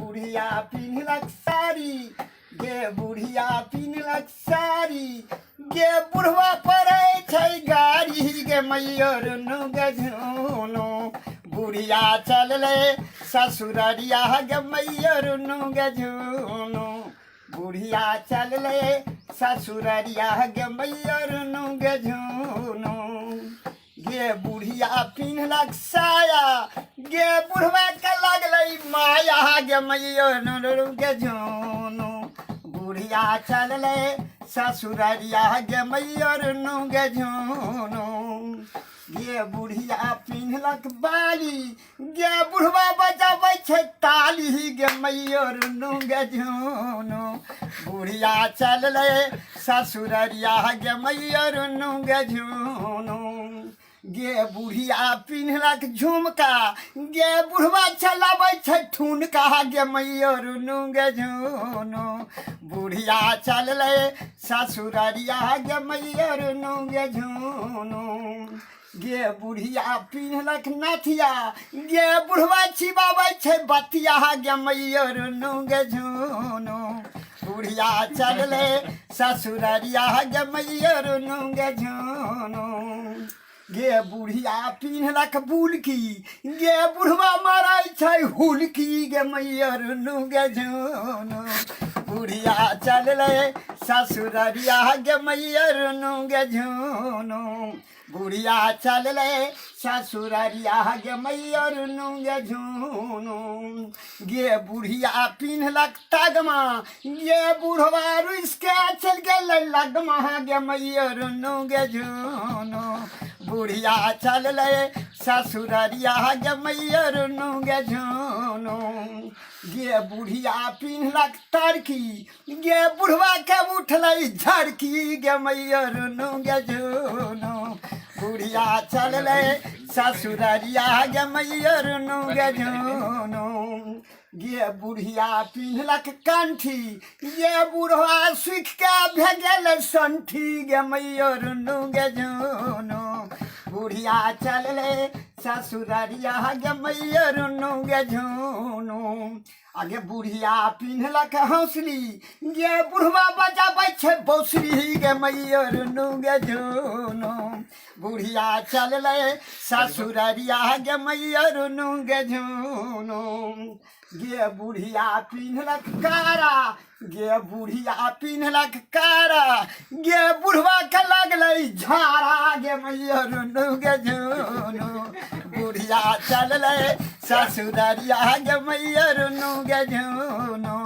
बुढ़िया पिन्हलक साड़ी, गे बुढ़िया पिन्हलक साड़ी, गे बुढ़वा पड़े छै गाड़ी, गे मैयर गे झुनु। बुढ़िया चलले ससुररिया गे मैयर गे झुनु। बुढ़िया चलले ससुररिया गे मैयर गे झुनु। गे बुढ़िया पिन्हलक साया, गे बुढ़वा के लगलै माया, गे मैयर गे झुनु। बुढ़िया चलले ससुररिया गे मैयर गे झुनु। गे बुढ़िया पिन्हलक बाली, गे बुढ़वा बजाबै छै ताली, गे मैयर गे झुनु। बुढ़िया चलले ससुररिया गे मैयर गे झुनु। गे बुढ़िया पिन्हलक झुमका, गे बुढ़वा चलाबै छै ठुनका, गे मैयर गे झुनु। बुढ़िया चलले ससुररिया गे मैयर गे झुनु। गे बुढ़िया पिन्हलक नथिया, गे बुढ़वा चिबाबै छै बतिया, गे मैयर गे झुनु। बुढ़िया चलले ससुररिया गे मैयर गे झुनु। गे बुढ़िया पिन्हलक बुलकी, गे बुढ़वा मारै छै हुलकी, गे मैयर गे झुनु। बुढ़िया चलले ससुररिया गे मैयर गे झुनु। बुढ़िया चलले ससुररिया गे मैयर गे झुनु। गे बुढ़िया पिन्हलक तगमा, गे बुढ़वा रुइस के चल गेलै लगमा, गे मैयर गे झुनु। बुढ़िया चलले ससुररिया गे मैयर गे झुनु। गे बुढ़िया पिन्हलक तरकी, गे बुढ़वा के उठलै झड़की, गे मैयर गे झुनु। बुढ़िया चलले ससुररिया गे मैयर गे झुनु। गे बुढ़िया पिन्हलक कंठी, गे बुढ़वा सुख के भेजल संठी, गे मैयर गे झुनु। बुढ़िया चलले ससुररिया गे मैयर गे झुनु। आगे बुढ़िया पिन्हलक हौसली, गे बुढ़वा बजाबै छै बौसली, गे मैयर गे झुनु। बुढ़िया चलले ससुररिया गे मैयर गे झुनु। गे बुढ़िया पिन्हलक कारा, गे बुढ़िया पिन्हलक कारा, गे बुढ़वा के लगलै झारा, गे मैयर गे झुनु। बुढ़िया चलले ससुररिया गे मैयर गे झुनु।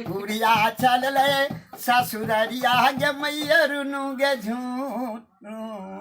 बुढ़िया चलले ससुररिया गे मैयर गे झुनु।